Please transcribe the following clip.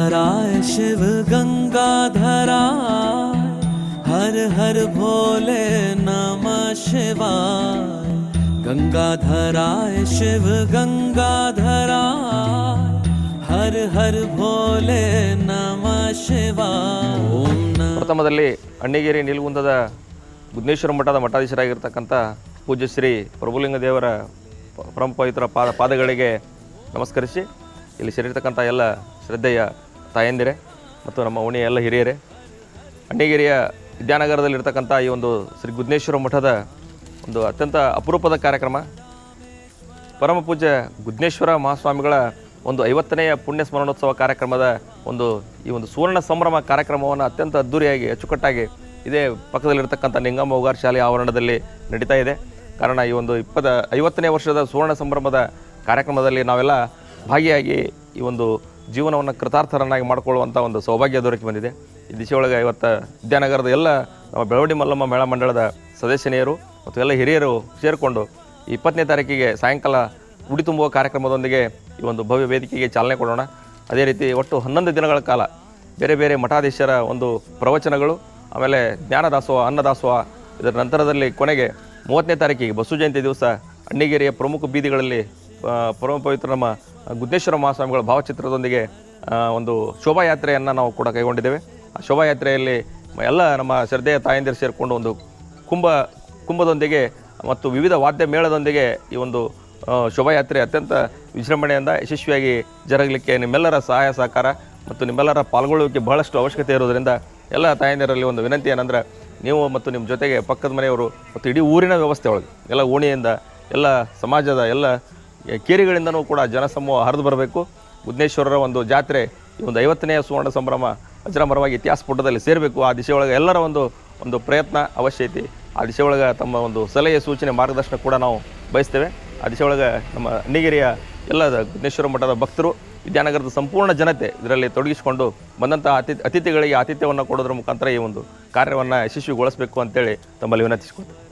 गंगाधराय शिव गंगाधराय हर हर भोले नमः शिवाय। गंगाधराय शिव गंगाधराय हर हर भोले नमः शिवाय। ओम नमः। ಪ್ರಥಮದಲ್ಲಿ ಅಣ್ಣಿಗೇರಿ ನೀಲಗುಂದದ ಗುದ್ನೇಶ್ವರ ಮಠದ ಮಠಾಧೀಶರಾಗಿರ್ತಕ್ಕಂಥ ಪೂಜ್ಯ ಶ್ರೀ ಪ್ರಭುಲಿಂಗ ದೇವರ ಪರಮ ಪವಿತ್ರ ಪಾದಗಳಿಗೆ ನಮಸ್ಕರಿಸಿ ಇಲ್ಲಿ ಸೇರಿರ್ತಕ್ಕಂಥ ಎಲ್ಲ ಶ್ರದ್ಧೆಯ ತಾಯಂದಿರೆ ಮತ್ತು ನಮ್ಮ ಓಣಿಯ ಎಲ್ಲ ಹಿರಿಯರೇ, ಅಣ್ಣಿಗೇರಿಯ ವಿದ್ಯಾನಗರದಲ್ಲಿರ್ತಕ್ಕಂಥ ಈ ಒಂದು ಶ್ರೀ ಗುದ್ನೇಶ್ವರ ಮಠದ ಒಂದು ಅತ್ಯಂತ ಅಪರೂಪದ ಕಾರ್ಯಕ್ರಮ, ಪರಮ ಪೂಜ್ಯ ಗುದ್ನೇಶ್ವರ ಮಹಾಸ್ವಾಮಿಗಳ ಒಂದು 50ನೇಯ ಪುಣ್ಯ ಸ್ಮರಣೋತ್ಸವ ಕಾರ್ಯಕ್ರಮದ ಈ ಒಂದು ಸುವರ್ಣ ಸಂಭ್ರಮ ಕಾರ್ಯಕ್ರಮವನ್ನು ಅತ್ಯಂತ ಅದ್ದೂರಿಯಾಗಿ ಅಚ್ಚುಕಟ್ಟಾಗಿ ಇದೇ ಪಕ್ಕದಲ್ಲಿರ್ತಕ್ಕಂಥ ನಿಂಗಮ್ಮ ಉಗಾರ್ ಶಾಲೆಯ ಆವರಣದಲ್ಲಿ ನಡೀತಾ ಇದೆ. ಕಾರಣ ಈ ಒಂದು 50ನೇ ವರ್ಷದ ಸುವರ್ಣ ಸಂಭ್ರಮದ ಕಾರ್ಯಕ್ರಮದಲ್ಲಿ ನಾವೆಲ್ಲ ಭಾಗಿಯಾಗಿ ಈ ಒಂದು ಜೀವನವನ್ನು ಕೃತಾರ್ಥರನ್ನಾಗಿ ಮಾಡಿಕೊಳ್ಳುವಂಥ ಒಂದು ಸೌಭಾಗ್ಯ ದೊರಕಿ ಬಂದಿದೆ. ಈ ದಿಶೆಯೊಳಗೆ ಇವತ್ತು ವಿದ್ಯಾನಗರದ ಎಲ್ಲ ನಮ್ಮ ಬೆಳವಡಿ ಮಲ್ಲಮ್ಮ ಮೇಳ ಮಂಡಳದ ಸದಸ್ಯನಿಯರು ಮತ್ತು ಎಲ್ಲ ಹಿರಿಯರು ಸೇರಿಕೊಂಡು 20ನೇ ತಾರೀಕಿಗೆ ಸಾಯಂಕಾಲ ಉಡಿ ತುಂಬುವ ಕಾರ್ಯಕ್ರಮದೊಂದಿಗೆ ಈ ಒಂದು ಭವ್ಯ ವೇದಿಕೆಗೆ ಚಾಲನೆ ಕೊಡೋಣ. ಅದೇ ರೀತಿ ಒಟ್ಟು 11 ದಿನಗಳ ಕಾಲ ಬೇರೆ ಬೇರೆ ಮಠಾಧೀಶರ ಒಂದು ಪ್ರವಚನಗಳು, ಆಮೇಲೆ ಜ್ಞಾನದಾಸೋಹ, ಅನ್ನದಾಸೋಹ, ಇದರ ನಂತರದಲ್ಲಿ ಕೊನೆಗೆ 30ನೇ ತಾರೀಕಿಗೆ ಬಸವ ಜಯಂತಿ ದಿವಸ ಅಣ್ಣಿಗೇರಿಯ ಪ್ರಮುಖ ಬೀದಿಗಳಲ್ಲಿ ಪರಮ ಪವಿತ್ರ ನಮ್ಮ ಗುದ್ನೇಶ್ವರ ಮಹಾಸ್ವಾಮಿಗಳ ಭಾವಚಿತ್ರದೊಂದಿಗೆ ಒಂದು ಶೋಭಾಯಾತ್ರೆಯನ್ನು ನಾವು ಕೂಡ ಕೈಗೊಂಡಿದ್ದೇವೆ. ಆ ಶೋಭಾಯಾತ್ರೆಯಲ್ಲಿ ಎಲ್ಲ ನಮ್ಮ ಶ್ರದ್ಧೆಯ ತಾಯಂದಿರು ಸೇರಿಕೊಂಡು ಒಂದು ಕುಂಭದೊಂದಿಗೆ ಮತ್ತು ವಿವಿಧ ವಾದ್ಯ ಮೇಳದೊಂದಿಗೆ ಈ ಒಂದು ಶೋಭಾಯಾತ್ರೆ ಅತ್ಯಂತ ವಿಜೃಂಭಣೆಯಿಂದ ಯಶಸ್ವಿಯಾಗಿ ಜರುಗಲಿಕ್ಕೆ ನಿಮ್ಮೆಲ್ಲರ ಸಹಾಯ ಸಹಕಾರ ಮತ್ತು ನಿಮ್ಮೆಲ್ಲರ ಪಾಲ್ಗೊಳ್ಳುವಿಕೆ ಬಹಳಷ್ಟು ಅವಶ್ಯಕತೆ ಇರೋದರಿಂದ ಎಲ್ಲ ತಾಯಂದಿರಲ್ಲಿ ಒಂದು ವಿನಂತಿ ಏನಂದರೆ, ನೀವು ಮತ್ತು ನಿಮ್ಮ ಜೊತೆಗೆ ಪಕ್ಕದ ಮನೆಯವರು ಮತ್ತು ಇಡೀ ಊರಿನ ವ್ಯವಸ್ಥೆ ಒಳಗೆ ಎಲ್ಲ ಓಣಿಯಿಂದ ಎಲ್ಲ ಸಮಾಜದ ಎಲ್ಲ ಕೇರಿಗಳಿಂದನೂ ಕೂಡ ಜನಸಮೂಹ ಹರಿದು ಬರಬೇಕು. ಗುದ್ನೇಶ್ವರರ ಒಂದು ಜಾತ್ರೆ ಈ ಒಂದು 50ನೇಯ ಸುವರ್ಣ ಸಂಭ್ರಮ ಅಜರಾಮರವಾಗಿ ಇತಿಹಾಸ ಪುಟದಲ್ಲಿ ಸೇರಬೇಕು. ಆ ದಿಶೆಯೊಳಗೆ ಎಲ್ಲರ ಒಂದು ಪ್ರಯತ್ನ ಅವಶ್ಯ ಐತಿ. ಆ ದಿಶೆಯೊಳಗೆ ತಮ್ಮ ಒಂದು ಸಲಹೆ ಸೂಚನೆ ಮಾರ್ಗದರ್ಶನ ಕೂಡ ನಾವು ಬಯಸ್ತೇವೆ. ಆ ದಿಶೆಯೊಳಗೆ ನಮ್ಮ ಅಣ್ಣಿಗೇರಿಯ ಎಲ್ಲ ಗುದ್ನೇಶ್ವರ ಮಠದ ಭಕ್ತರು, ವಿದ್ಯಾನಗರದ ಸಂಪೂರ್ಣ ಜನತೆ ಇದರಲ್ಲಿ ತೊಡಗಿಸಿಕೊಂಡು ಬಂದಂಥ ಅತಿಥಿಗಳಿಗೆ ಆತಿಥ್ಯವನ್ನು ಕೊಡೋದ್ರ ಮುಖಾಂತರ ಈ ಒಂದು ಕಾರ್ಯವನ್ನು ಯಶಸ್ವಿಗೊಳಿಸಬೇಕು ಅಂತೇಳಿ ತಮ್ಮಲ್ಲಿ ವಿನಂತಿಸಿಕೊಳ್ತೇವೆ.